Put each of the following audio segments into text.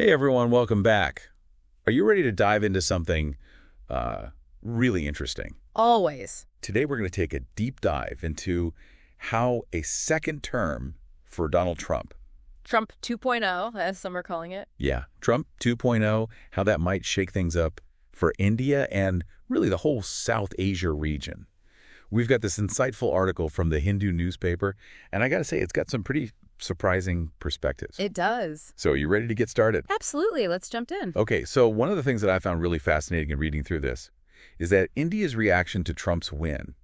Hey everyone, welcome back. Are you ready to dive into something really interesting? Always. Today we're going to take a deep dive into how a second term for Donald Trump, Trump 2.0, as some are calling it. Trump 2.0, how that might shake things up for India and really the whole South Asia region. We've got this insightful article from the Hindu newspaper, and I got to say, it's got some pretty surprising perspectives. It does. So are you ready to get started? Absolutely. Let's jump in. Okay, so one of the things that I found really fascinating in reading through this is that India's reaction to Trump's win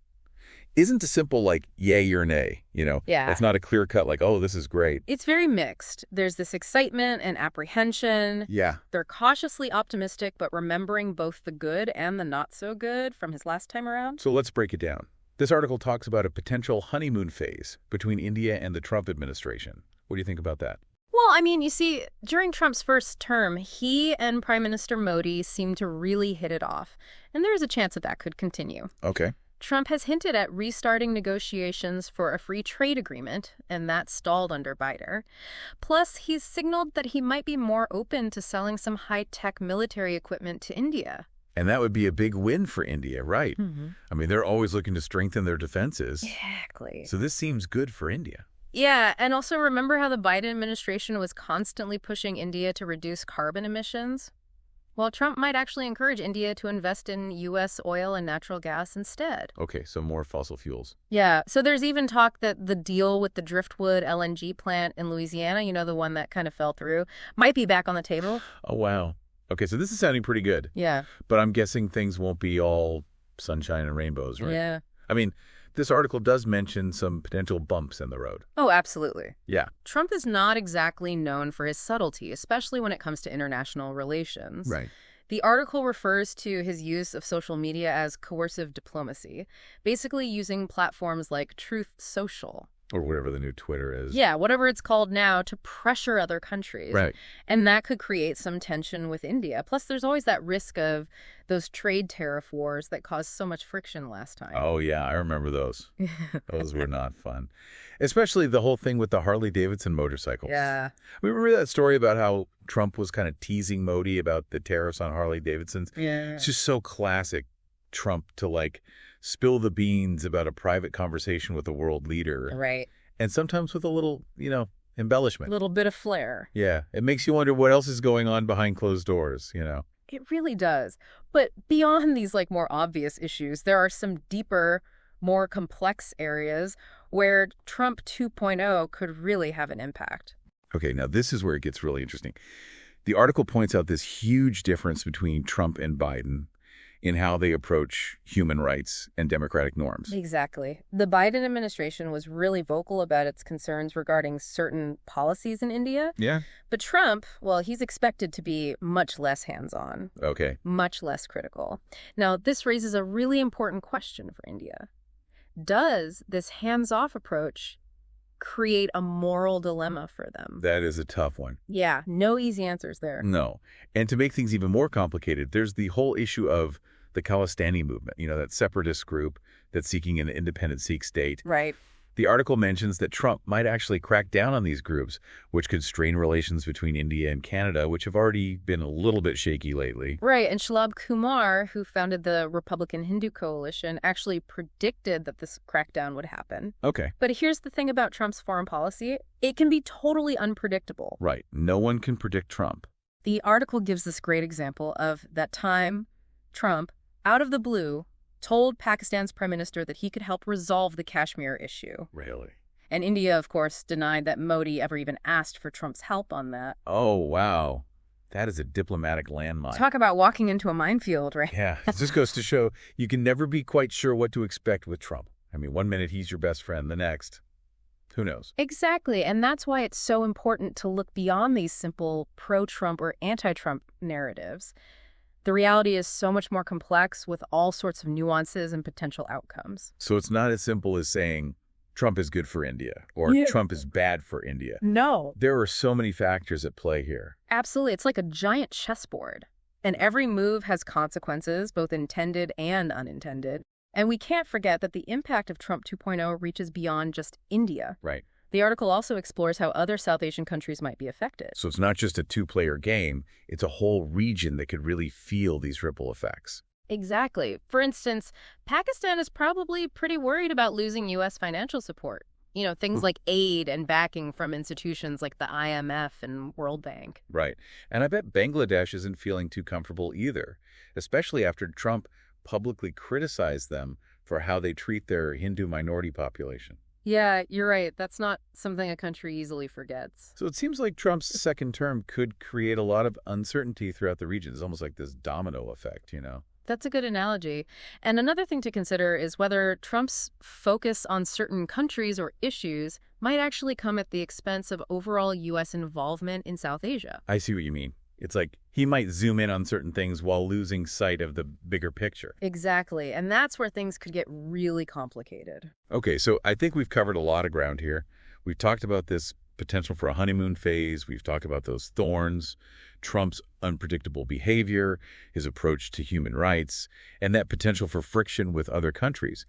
isn't a simple, like, yay or nay, Yeah. It's not a clear cut, like, oh, this is great. It's very mixed. There's this excitement and apprehension. Yeah. They're cautiously optimistic, but remembering both the good and the not so good from his last time around. So let's break it down. This article talks about a potential honeymoon phase between India and the Trump administration. What do you think about that? Well, you see, during Trump's first term, he and Prime Minister Modi seemed to really hit it off. And there's a chance that could continue. Okay. Trump has hinted at restarting negotiations for a free trade agreement, and that stalled under Biden. Plus, he's signaled that he might be more open to selling some high-tech military equipment to India. And that would be a big win for India, right? Mm-hmm. I mean, they're always looking to strengthen their defenses. Exactly. So this seems good for India. Yeah, and also remember how the Biden administration was constantly pushing India to reduce carbon emissions? Well, Trump might actually encourage India to invest in U.S. oil and natural gas instead. Okay, so more fossil fuels. Yeah, so there's even talk that the deal with the Driftwood LNG plant in Louisiana, the one that kind of fell through, might be back on the table. Oh, wow. Okay, so this is sounding pretty good. Yeah. But I'm guessing things won't be all sunshine and rainbows, right? Yeah. I mean, this article does mention some potential bumps in the road. Oh, absolutely. Yeah. Trump is not exactly known for his subtlety, especially when it comes to international relations. Right. The article refers to his use of social media as coercive diplomacy, basically using platforms like Truth Social. Or whatever the new Twitter is. Yeah, whatever it's called now, to pressure other countries. Right. And that could create some tension with India. Plus, there's always that risk of those trade tariff wars that caused so much friction last time. Oh, yeah, I remember those. Those were not fun. Especially the whole thing with the Harley-Davidson motorcycles. Yeah. We remember that story about how Trump was kind of teasing Modi about the tariffs on Harley-Davidsons? Yeah. It's just so classic Trump to, like, spill the beans about a private conversation with a world leader. Right. And sometimes with a little, embellishment. A little bit of flair. Yeah. It makes you wonder what else is going on behind closed doors, It really does. But beyond these more obvious issues, there are some deeper, more complex areas where Trump 2.0 could really have an impact. Okay, now this is where it gets really interesting. The article points out this huge difference between Trump and Biden in how they approach human rights and democratic norms. Exactly. The Biden administration was really vocal about its concerns regarding certain policies in India. Yeah. But Trump, well, he's expected to be much less hands-on. Okay. Much less critical. Now, this raises a really important question for India. Does this hands-off approach create a moral dilemma for them? That is a tough one. Yeah, no easy answers there. No. And to make things even more complicated, there's the whole issue of the Khalistani movement, that separatist group that's seeking an independent Sikh state. Right. The article mentions that Trump might actually crack down on these groups, which could strain relations between India and Canada, which have already been a little bit shaky lately. Right, and Shalabh Kumar, who founded the Republican Hindu Coalition, actually predicted that this crackdown would happen. Okay. But here's the thing about Trump's foreign policy. It can be totally unpredictable. Right. No one can predict Trump. The article gives this great example of that time Trump, out of the blue, told Pakistan's prime minister that he could help resolve the Kashmir issue. Really? And India, of course, denied that Modi ever even asked for Trump's help on that. Oh, wow. That is a diplomatic landmine. Talk about walking into a minefield, right? Yeah, it just goes to show you can never be quite sure what to expect with Trump. I mean, one minute he's your best friend, the next, who knows? Exactly, and that's why it's so important to look beyond these simple pro-Trump or anti-Trump narratives. The reality is so much more complex with all sorts of nuances and potential outcomes. So it's not as simple as saying Trump is good for India or Trump is bad for India. No. There are so many factors at play here. Absolutely. It's like a giant chessboard. And every move has consequences, both intended and unintended. And we can't forget that the impact of Trump 2.0 reaches beyond just India. Right. The article also explores how other South Asian countries might be affected. So it's not just a two-player game, it's a whole region that could really feel these ripple effects. Exactly. For instance, Pakistan is probably pretty worried about losing U.S. financial support. Things like aid and backing from institutions like the IMF and World Bank. Right. And I bet Bangladesh isn't feeling too comfortable either, especially after Trump publicly criticized them for how they treat their Hindu minority population. Yeah, you're right. That's not something a country easily forgets. So it seems like Trump's second term could create a lot of uncertainty throughout the region. It's almost like this domino effect. That's a good analogy. And another thing to consider is whether Trump's focus on certain countries or issues might actually come at the expense of overall U.S. involvement in South Asia. I see what you mean. It's like he might zoom in on certain things while losing sight of the bigger picture. Exactly. And that's where things could get really complicated. Okay, so I think we've covered a lot of ground here. We've talked about this potential for a honeymoon phase. We've talked about those thorns, Trump's unpredictable behavior, his approach to human rights, and that potential for friction with other countries.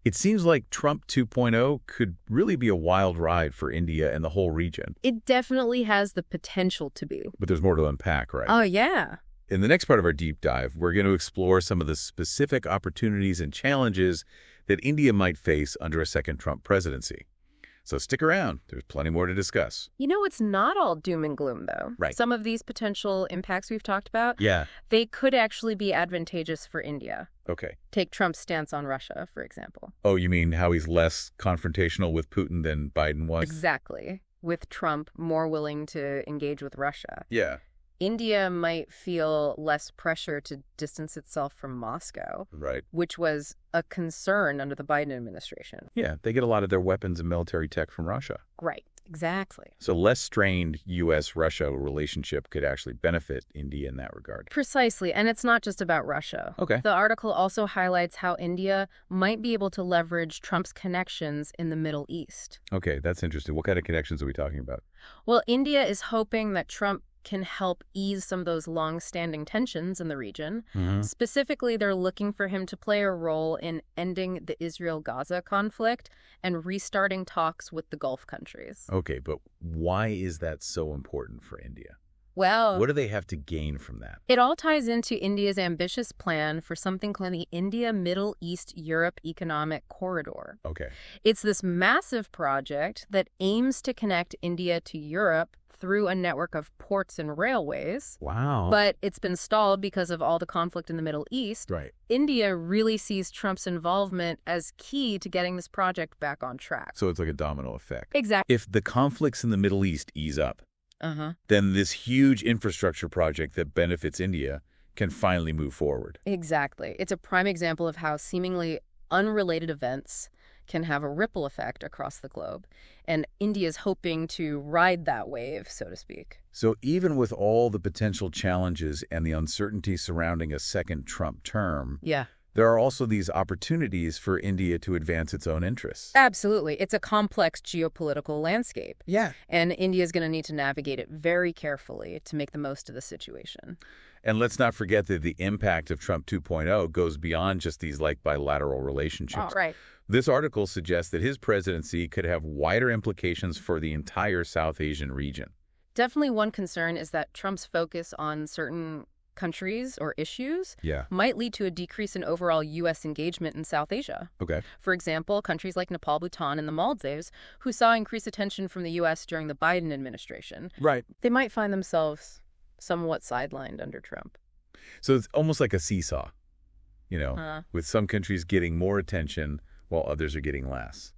It seems like Trump 2.0 could really be a wild ride for India and the whole region. It definitely has the potential to be. But there's more to unpack, right? Oh, yeah. In the next part of our deep dive, we're going to explore some of the specific opportunities and challenges that India might face under a second Trump presidency. So stick around. There's plenty more to discuss. It's not all doom and gloom, though. Right. Some of these potential impacts we've talked about, Yeah. they could actually be advantageous for India. Okay. Take Trump's stance on Russia, for example. Oh, you mean how he's less confrontational with Putin than Biden was? Exactly. With Trump more willing to engage with Russia. Yeah. India might feel less pressure to distance itself from Moscow, Right. which was a concern under the Biden administration. Yeah, they get a lot of their weapons and military tech from Russia. Right, exactly. So less strained U.S.-Russia relationship could actually benefit India in that regard. Precisely, and it's not just about Russia. Okay. The article also highlights how India might be able to leverage Trump's connections in the Middle East. Okay, that's interesting. What kind of connections are we talking about? Well, India is hoping that Trump can help ease some of those long-standing tensions in the region. Specifically, they're looking for him to play a role in ending the Israel-Gaza conflict and restarting talks with the Gulf countries. Okay, but why is that so important for India? Well, What do they have to gain from that? it all ties into India's ambitious plan for something called the India-Middle East-Europe Economic Corridor. Okay. It's this massive project that aims to connect India to Europe through a network of ports and railways. Wow. But it's been stalled because of all the conflict in the Middle East. Right. India really sees Trump's involvement as key to getting this project back on track. So it's like a domino effect. Exactly. If the conflicts in the Middle East ease up, then this huge infrastructure project that benefits India can finally move forward. Exactly. It's a prime example of how seemingly unrelated events can have a ripple effect across the globe. And India's hoping to ride that wave, so to speak. So even with all the potential challenges and the uncertainty surrounding a second Trump term, Yeah. there are also these opportunities for India to advance its own interests. Absolutely. It's a complex geopolitical landscape. Yeah. And India's going to need to navigate it very carefully to make the most of the situation. And let's not forget that the impact of Trump 2.0 goes beyond just these bilateral relationships. Right. This article suggests that his presidency could have wider implications for the entire South Asian region. Definitely one concern is that Trump's focus on certain countries or issues might lead to a decrease in overall U.S. engagement in South Asia. Okay. For example, countries like Nepal, Bhutan, and the Maldives, who saw increased attention from the U.S. during the Biden administration, Right. they might find themselves somewhat sidelined under Trump. So it's almost like a seesaw, with some countries getting more attention while others are getting less.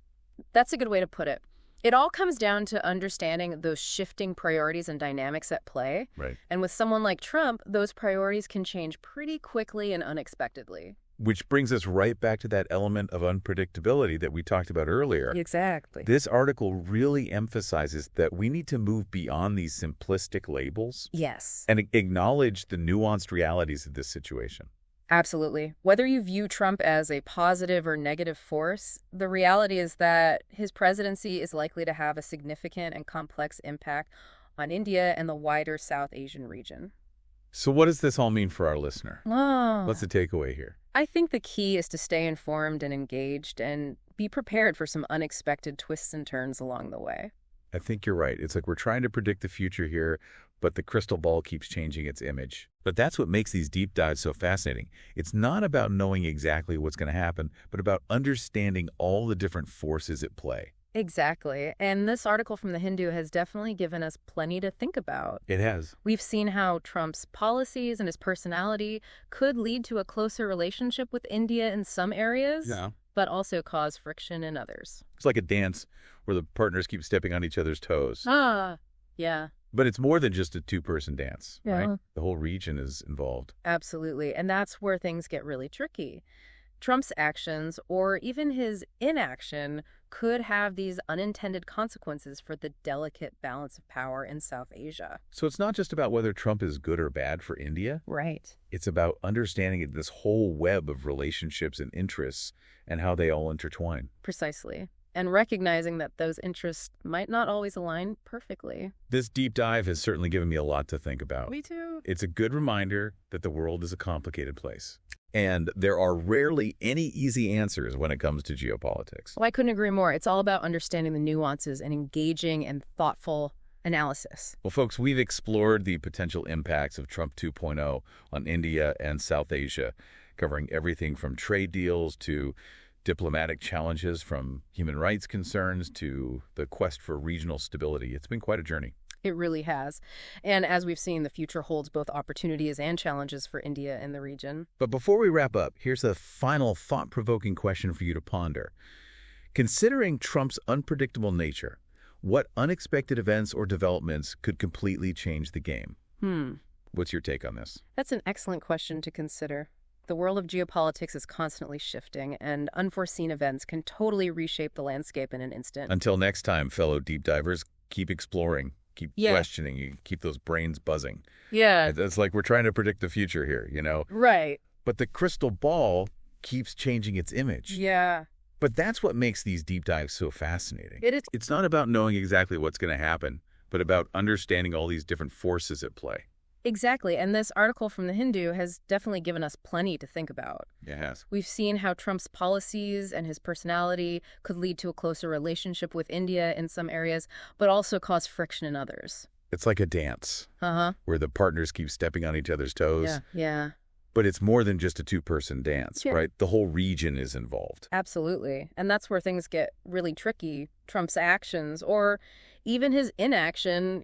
That's a good way to put it. It all comes down to understanding those shifting priorities and dynamics at play. Right. And with someone like Trump, those priorities can change pretty quickly and unexpectedly. Which brings us right back to that element of unpredictability that we talked about earlier. Exactly. This article really emphasizes that we need to move beyond these simplistic labels Yes. and acknowledge the nuanced realities of this situation. Absolutely. Whether you view Trump as a positive or negative force, the reality is that his presidency is likely to have a significant and complex impact on India and the wider South Asian region. So what does this all mean for our listener? Oh. What's the takeaway here? I think the key is to stay informed and engaged and be prepared for some unexpected twists and turns along the way. I think you're right. It's like we're trying to predict the future here, but the crystal ball keeps changing its image. But that's what makes these deep dives so fascinating. It's not about knowing exactly what's going to happen, but about understanding all the different forces at play. Exactly. And this article from The Hindu has definitely given us plenty to think about. It has. We've seen how Trump's policies and his personality could lead to a closer relationship with India in some areas, but also cause friction in others. It's like a dance where the partners keep stepping on each other's toes. Yeah. But it's more than just a two-person dance, Yeah. right? The whole region is involved. Absolutely. And that's where things get really tricky. Trump's actions, or even his inaction, could have these unintended consequences for the delicate balance of power in South Asia. So it's not just about whether Trump is good or bad for India. Right. It's about understanding this whole web of relationships and interests and how they all intertwine. Precisely. And recognizing that those interests might not always align perfectly. This deep dive has certainly given me a lot to think about. Me too. It's a good reminder that the world is a complicated place. And there are rarely any easy answers when it comes to geopolitics. Well, I couldn't agree more. It's all about understanding the nuances and engaging in thoughtful analysis. Well, folks, we've explored the potential impacts of Trump 2.0 on India and South Asia, covering everything from trade deals to diplomatic challenges, from human rights concerns to the quest for regional stability. It's been quite a journey. It really has. And as we've seen, the future holds both opportunities and challenges for India and the region. But before we wrap up, here's a final thought-provoking question for you to ponder. Considering Trump's unpredictable nature, what unexpected events or developments could completely change the game? What's your take on this? That's an excellent question to consider. The world of geopolitics is constantly shifting, and unforeseen events can totally reshape the landscape in an instant. Until next time, fellow deep divers, keep exploring. Keep questioning, you keep those brains buzzing. Yeah. It's like we're trying to predict the future here, you know? Right. But the crystal ball keeps changing its image. Yeah. But that's what makes these deep dives so fascinating. It is. It's not about knowing exactly what's going to happen, but about understanding all these different forces at play. Exactly. And this article from The Hindu has definitely given us plenty to think about. It has. We've seen how Trump's policies and his personality could lead to a closer relationship with India in some areas, but also cause friction in others. It's like a dance where the partners keep stepping on each other's toes. Yeah. But it's more than just a two-person dance, right? The whole region is involved. Absolutely. And that's where things get really tricky. Trump's actions, or even his inaction,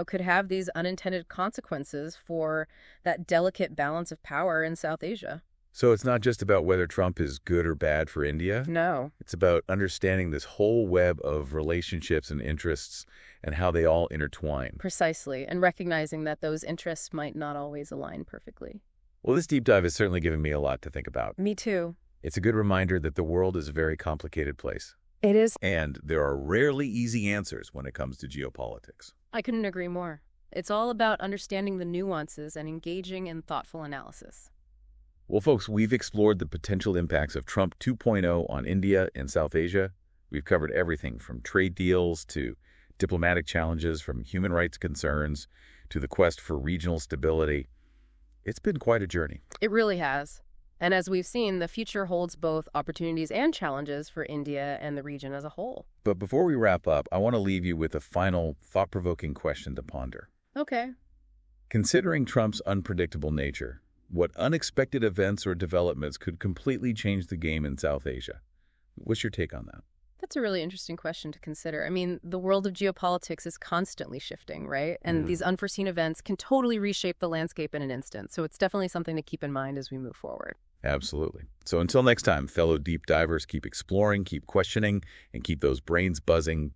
could have these unintended consequences for that delicate balance of power in South Asia. So it's not just about whether Trump is good or bad for India. No. It's about understanding this whole web of relationships and interests and how they all intertwine. Precisely. And recognizing that those interests might not always align perfectly. Well, this deep dive has certainly given me a lot to think about. Me too. It's a good reminder that the world is a very complicated place. It is. And there are rarely easy answers when it comes to geopolitics. I couldn't agree more. It's all about understanding the nuances and engaging in thoughtful analysis. Well, folks, we've explored the potential impacts of Trump 2.0 on India and South Asia. We've covered everything from trade deals to diplomatic challenges, from human rights concerns to the quest for regional stability. It's been quite a journey. It really has. And as we've seen, the future holds both opportunities and challenges for India and the region as a whole. But before we wrap up, I want to leave you with a final thought-provoking question to ponder. Okay. Considering Trump's unpredictable nature, what unexpected events or developments could completely change the game in South Asia? What's your take on that? That's a really interesting question to consider. I mean, the world of geopolitics is constantly shifting, right? And these unforeseen events can totally reshape the landscape in an instant. So it's definitely something to keep in mind as we move forward. Absolutely. So until next time, fellow deep divers, keep exploring, keep questioning, and keep those brains buzzing.